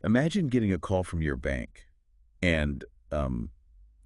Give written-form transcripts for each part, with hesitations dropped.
Imagine getting a call from your bank, and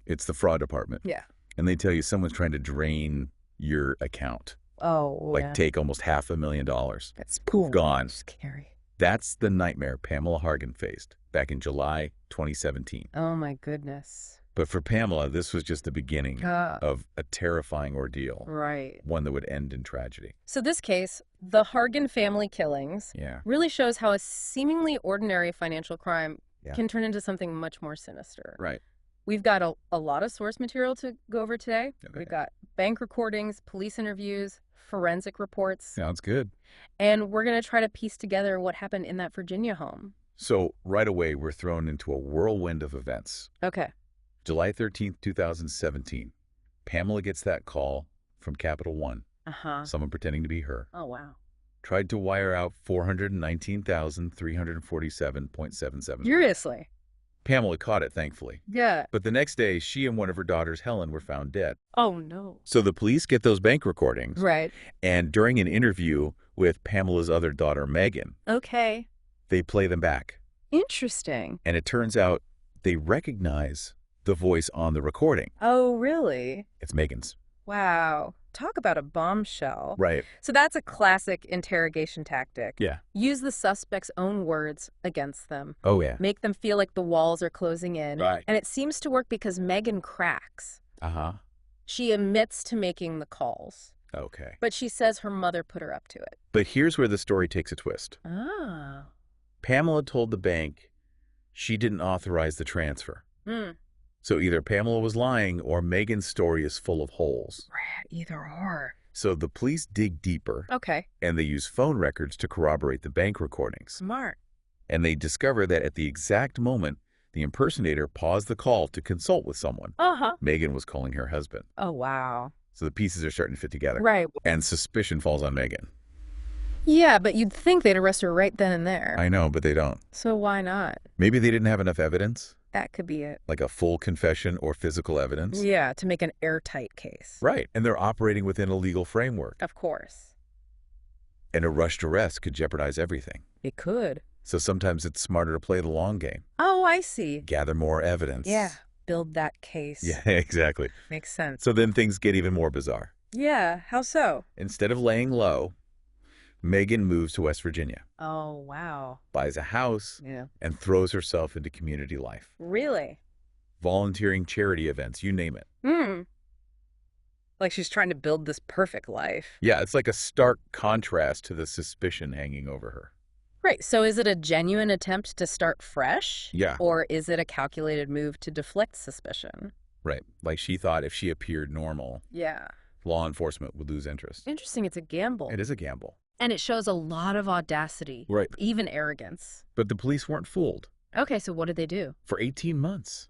it's the fraud department, Yeah. and they tell you someone's trying to drain your account, Oh, like yeah. take almost $500,000. That's Poof, gone. scary. That's the nightmare Pamela Hargan faced back in July 2017. Oh, my goodness. But for Pamela, this was just the beginning Uh, of a terrifying ordeal, right. one that would end in tragedy. So this case, the Hargan family killings, Yeah. really shows how a seemingly ordinary financial crime Yeah. can turn into something much more sinister. Right. We've got a lot of source material to go over today. Okay. We've got bank recordings, police interviews, forensic reports, Sounds good. and we're going to try to piece together what happened in that Virginia home. So right away, we're thrown into a whirlwind of events. Okay. July 13th, 2017. Pamela gets that call from Capital One, Uh-huh. someone pretending to be her. Oh, wow. Tried to wire out $419,347.77. Seriously? Pamela caught it, thankfully. Yeah. But the next day, she and one of her daughters, Helen, were found dead. Oh, no. So the police get those bank recordings, Right. and during an interview with Pamela's other daughter, Megan, Okay. they play them back. Interesting. And it turns out they recognize the voice on the recording. Oh, really? It's Megan's. Wow. Talk about a bombshell. Right. So that's a classic interrogation tactic. Yeah. Use the suspect's own words against them. Oh, yeah. Make them feel like the walls are closing in. Right. And it seems to work because Megan cracks. Uh-huh. She admits to making the calls, Okay. but she says her mother put her up to it. But here's where the story takes a twist. Ah. Pamela told the bank she didn't authorize the transfer. Hmm. So either Pamela was lying or Megan's story is full of holes. Either or. So the police dig deeper, Okay. and they use phone records to corroborate the bank recordings. Smart. And they discover that at the exact moment the impersonator paused the call to consult with someone, Uh-huh. Megan was calling her husband. Oh, wow. So the pieces are starting to fit together. Right. And suspicion falls on Megan. Yeah, but you'd think they'd arrest her right then and there. I know, but they don't. So why not? Maybe they didn't have enough evidence, That could be it. like a full confession or physical evidence. Yeah, to make an airtight case. Right. And they're operating within a legal framework. Of course. And a rushed arrest could jeopardize everything. It could. So sometimes it's smarter to play the long game. Oh, I see. Gather more evidence. Yeah. Build that case. Yeah, exactly. Makes sense. So then things get even more bizarre. Yeah, how so? Instead of laying low, Megan moves to West Virginia, Oh, wow. buys a house, Yeah. and throws herself into community life. Really? Volunteering, charity events, you name it. Hmm. Like she's trying to build this perfect life. Yeah, it's like a stark contrast to the suspicion hanging over her. Right. So is it a genuine attempt to start fresh? Yeah. Or is it a calculated move to deflect suspicion? Right. Like she thought if she appeared normal, Yeah. law enforcement would lose interest. Interesting. It's a gamble. It is a gamble. And it shows a lot of audacity. Right. Even arrogance. But the police weren't fooled. Okay, so what did they do? For 18 months,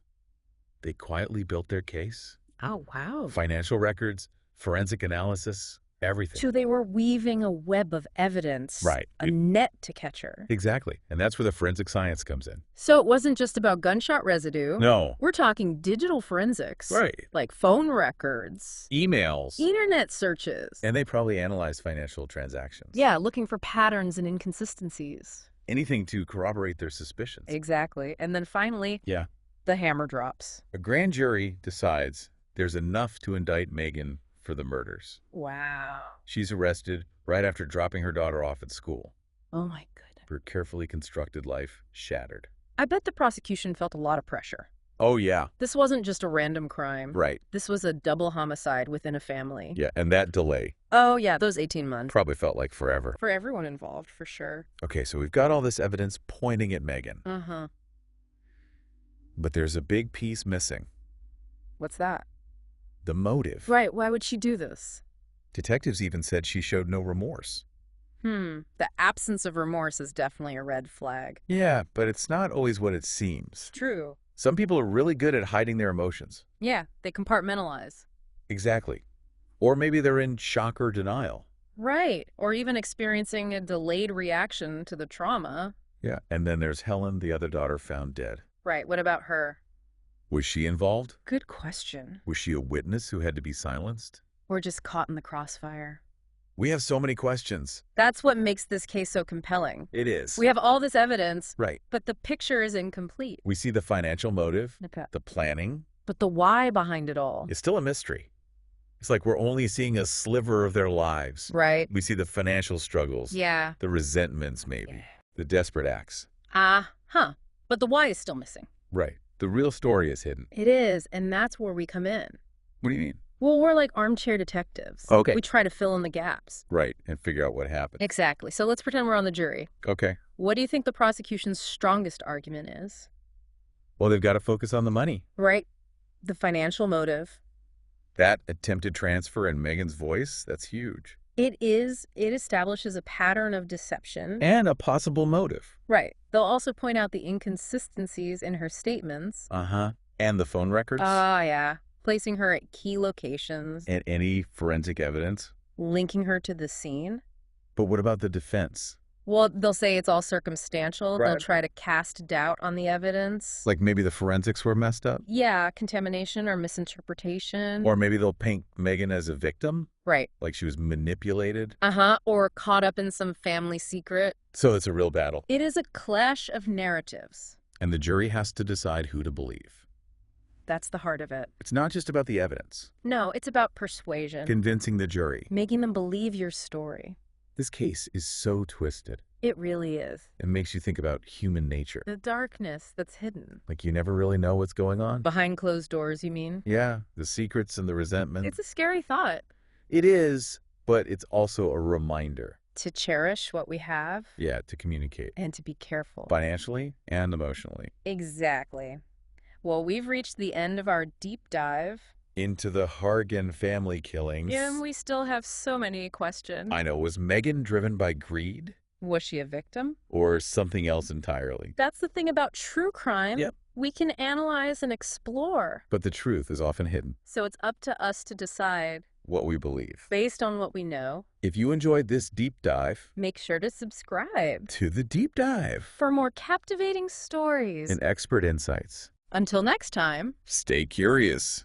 they quietly built their case. Oh, wow. Financial records, forensic analysis, everything. So they were weaving a web of evidence. Right. A net to catch her. Exactly. And that's where the forensic science comes in. So it wasn't just about gunshot residue. No. We're talking digital forensics. Right. Like phone records, Emails. internet searches. And they probably analyzed financial transactions. Yeah, looking for patterns and inconsistencies. Anything to corroborate their suspicions. Exactly. And then finally, Yeah. the hammer drops. A grand jury decides there's enough to indict Megan for the murders. Wow. She's arrested right after dropping her daughter off at school. Oh my goodness. Her carefully constructed life shattered. I bet the prosecution felt a lot of pressure. Oh, yeah. This wasn't just a random crime. Right. This was a double homicide within a family. Yeah. And that delay Oh, yeah, those 18 months. probably felt like forever. For everyone involved, for sure. Okay, so we've got all this evidence pointing at Megan. Uh-huh. But there's a big piece missing. What's that? The motive. Right, why would she do this? Detectives even said she showed no remorse. The absence of remorse is definitely a red flag. Yeah, but it's not always what it seems. True. Some people are really good at hiding their emotions. Yeah, they compartmentalize. Exactly. Or maybe they're in shock or denial. Right, or even experiencing a delayed reaction to the trauma. Yeah. And then there's Helen, the other daughter, found dead. Right, what about her? Was she involved? Good question. Was she a witness who had to be silenced? Or just caught in the crossfire. We have so many questions. That's what makes this case so compelling. It is. We have all this evidence, Right. but the picture is incomplete. We see the financial motive, Okay. the planning. But the why behind it all. It's still a mystery. It's like we're only seeing a sliver of their lives. Right. We see the financial struggles. Yeah. The resentments, maybe. The desperate acts. But the why is still missing. Right. The real story is hidden. It is, and that's where we come in. What do you mean? Well, we're like armchair detectives. Okay. We try to fill in the gaps. Right, and figure out what happened. Exactly. So let's pretend we're on the jury. Okay. What do you think the prosecution's strongest argument is? Well, they've got to focus on the money. Right. The financial motive. That attempted transfer in Megan's voice, that's huge. It establishes a pattern of deception. And a possible motive. Right. They'll also point out the inconsistencies in her statements. And the phone records. Yeah. Placing her at key locations. And any forensic evidence. Linking her to the scene. But what about the defense? Well, they'll say it's all circumstantial. Right. They'll try to cast doubt on the evidence. Like maybe the forensics were messed up? Yeah, contamination or misinterpretation. Or maybe they'll paint Megan as a victim? Right. Like she was manipulated? Or caught up in some family secret. So it's a real battle. It is a clash of narratives. And the jury has to decide who to believe. That's the heart of it. It's not just about the evidence. No, it's about persuasion. Convincing the jury. Making them believe your story. This case is so twisted. It really is. It makes you think about human nature. The darkness that's hidden. Like you never really know what's going on. Behind closed doors, you mean? Yeah, the secrets and the resentment. It's a scary thought. It is, but it's also a reminder. To cherish what we have. Yeah, to communicate. And to be careful. Financially and emotionally. Exactly. Well, we've reached the end of our deep dive. Into the Hargan family killings. And we still have so many questions. I know. Was Megan driven by greed? Was she a victim? Or something else entirely? That's the thing about true crime. Yep. We can analyze and explore. But the truth is often hidden. So it's up to us to decide. What we believe. Based on what we know. If you enjoyed this deep dive, make sure to subscribe. To the deep dive. For more captivating stories. And expert insights. Until next time. Stay curious.